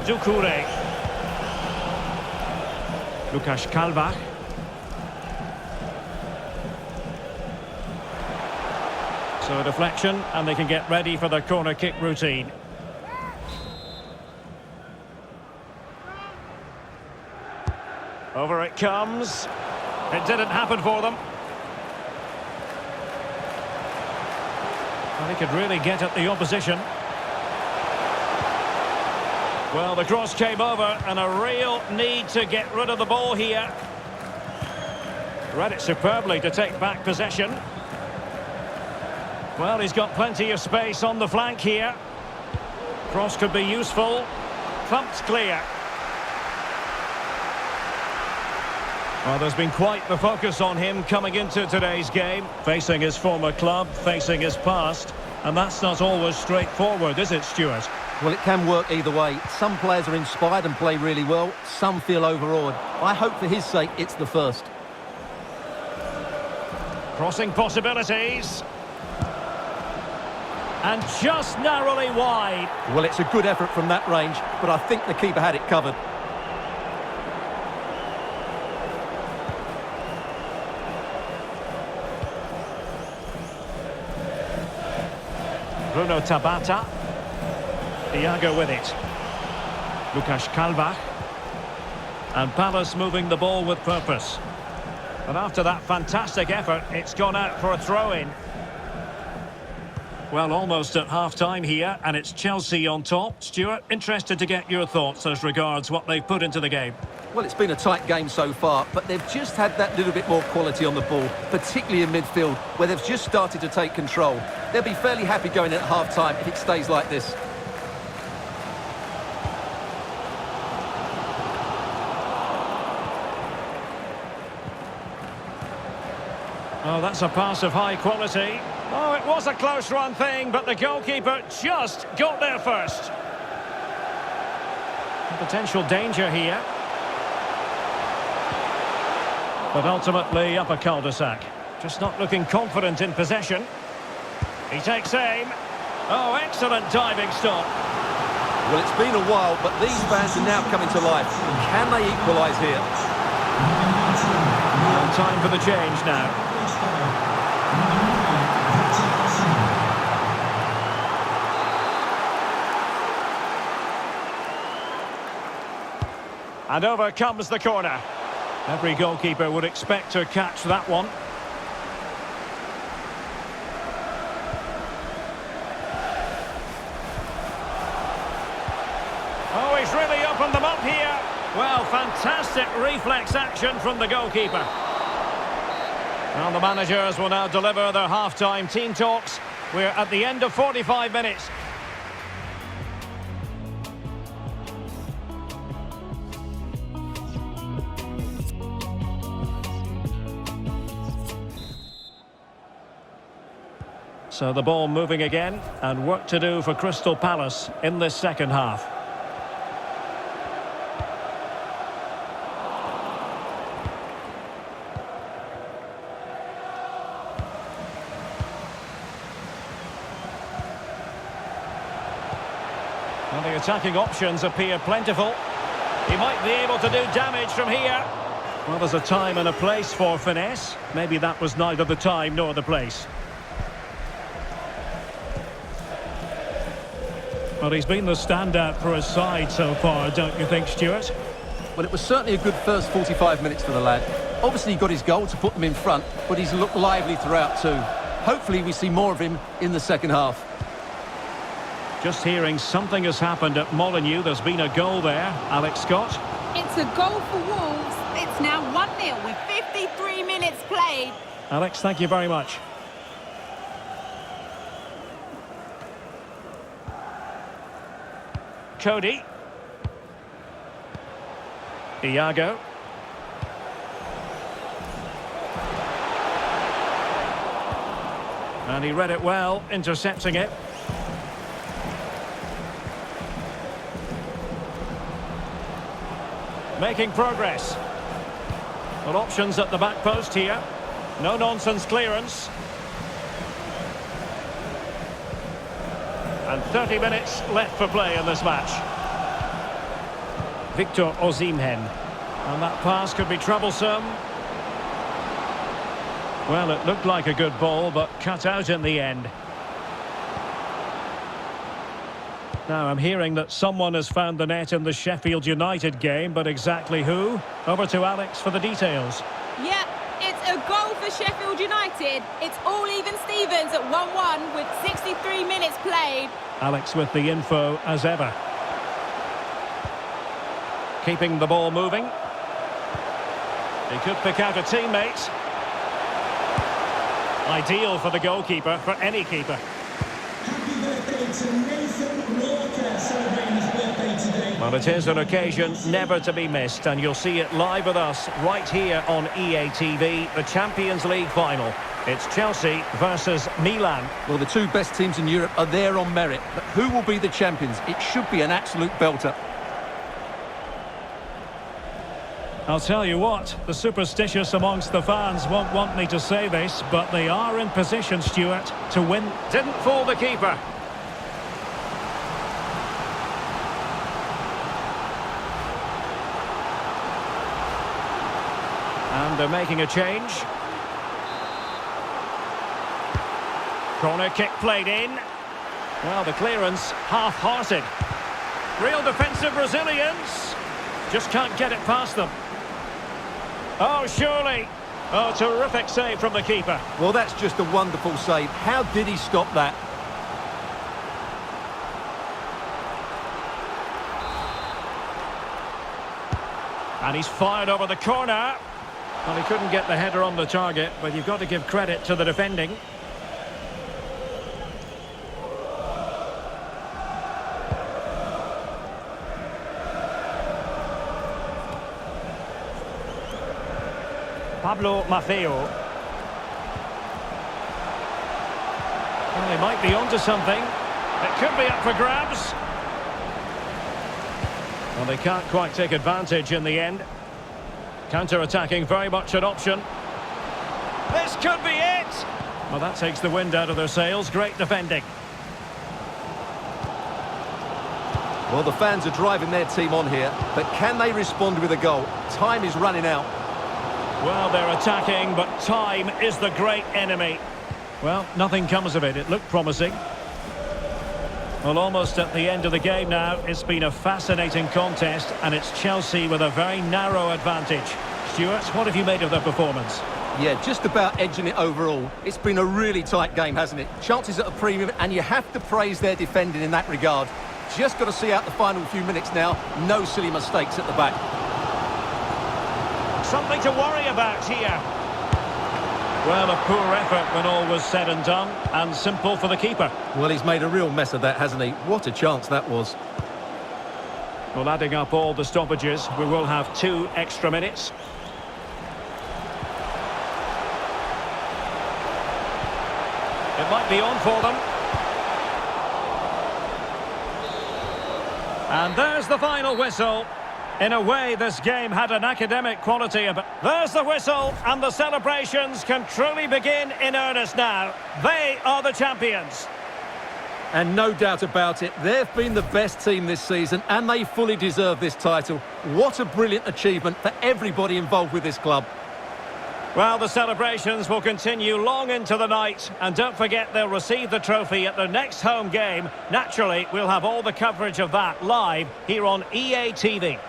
Doucouré. Lucas Kalbach. So a deflection, and they can get ready for their corner kick routine. Over it comes. It didn't happen for them. Well, he could really get at the opposition. Well, the cross came over, and a real need to get rid of the ball here. Read it superbly to take back possession. Well, he's got plenty of space on the flank here. Cross could be useful. Thumped clear. Well, there's been quite the focus on him coming into today's game, facing his former club, facing his past, and that's not always straightforward, is it, Stuart? Well, it can work either way. Some players are inspired and play really well, some feel overawed. I hope for his sake it's the first. Crossing possibilities. And just narrowly wide. Well, it's a good effort from that range, but I think the keeper had it covered. Bruno Tabata. Iago with it. Lucas Kalbach. And Palace moving the ball with purpose. And after that fantastic effort, it's gone out for a throw-in. Well, almost at half-time here, and it's Chelsea on top. Stuart, interested to get your thoughts as regards what they've put into the game. Well, it's been a tight game so far, but they've just had that little bit more quality on the ball, particularly in midfield, where they've just started to take control. They'll be fairly happy going at half-time if it stays like this. Oh, that's a pass of high quality. Oh, it was a close-run thing, but the goalkeeper just got there first. Potential danger here. But ultimately up a cul-de-sac. Just not looking confident in possession. He takes aim. Oh, excellent diving stop. Well, it's been a while, but these fans are now coming to life. Can they equalise here? And time for the change now. And over comes the corner. Every goalkeeper would expect to catch that one. Oh, he's really opened them up here. Well, fantastic reflex action from the goalkeeper. Well, the managers will now deliver their half-time team talks. We're at the end of 45 minutes. So the ball moving again, and work to do for Crystal Palace in this second half. Well, the attacking options appear plentiful. He might be able to do damage from here. Well, there's a time and a place for finesse. Maybe that was neither the time nor the place. Well, he's been the standout for his side so far, don't you think, Stuart? Well, it was certainly a good first 45 minutes for the lad. Obviously, he got his goal to put them in front, but he's looked lively throughout too. Hopefully, we see more of him in the second half. Just hearing something has happened at Molineux. There's been a goal there. Alex Scott. It's a goal for Wolves. It's now 1-0 with 53 minutes played. Alex, thank you very much. Cody. Iago. And he read it well, intercepting it. Making progress. Well, options at the back post here. No-nonsense clearance. And 30 minutes left for play in this match. Victor Osimhen. And that pass could be troublesome. Well, it looked like a good ball, but cut out in the end. Now, I'm hearing that someone has found the net in the Sheffield United game, but exactly who? Over to Alex for the details. Yeah, it's a goal for Sheffield United. It's all even Stevens at 1-1 with 63 minutes played. Alex with the info as ever. Keeping the ball moving. He could pick out a teammate. Ideal for the goalkeeper, for any keeper. Happy birthday to Nathan Walker, celebrating his birthday today. Well, it is an occasion never to be missed, and you'll see it live with us right here on EA TV, the Champions League final. It's Chelsea versus Milan. Well, the two best teams in Europe are there on merit, but who will be the champions? It should be an absolute belter. I'll tell you what, the superstitious amongst the fans won't want me to say this, but they are in position, Stuart, to win. Didn't fool the keeper. And they're making a change. Corner kick played in. Well, the clearance half-hearted. Real defensive resilience. Just can't get it past them. Oh, surely. Oh, terrific save from the keeper. Well, that's just a wonderful save. How did he stop that? And he's fired over the corner. Well, he couldn't get the header on the target, but you've got to give credit to the defending. Pablo Maffeo. Well, he might be onto something. It could be up for grabs. Well, they can't quite take advantage in the end. Counter-attacking very much an option. This could be it! Well, that takes the wind out of their sails. Great defending. Well, the fans are driving their team on here, but can they respond with a goal? Time is running out. Well, they're attacking, but time is the great enemy. Well, nothing comes of it. It looked promising. Well, almost at the end of the game now. It's been a fascinating contest, and it's Chelsea with a very narrow advantage. Stuart, what have you made of their performance? Yeah, just about edging it overall. It's been a really tight game, hasn't it? Chances at a premium, and you have to praise their defending in that regard. Just got to see out the final few minutes now. No silly mistakes at the back. Something to worry about here. Well, a poor effort when all was said and done, and simple for the keeper. Well, he's made a real mess of that, hasn't he? What a chance that was. Well, adding up all the stoppages, we will have 2 extra minutes. It might be on for them. And there's the final whistle. In a way, this game had an academic quality about. There's the whistle, and the celebrations can truly begin in earnest now. They are the champions. And no doubt about it, they've been the best team this season, and they fully deserve this title. What a brilliant achievement for everybody involved with this club. Well, the celebrations will continue long into the night, and don't forget they'll receive the trophy at their next home game. Naturally, we'll have all the coverage of that live here on EA TV.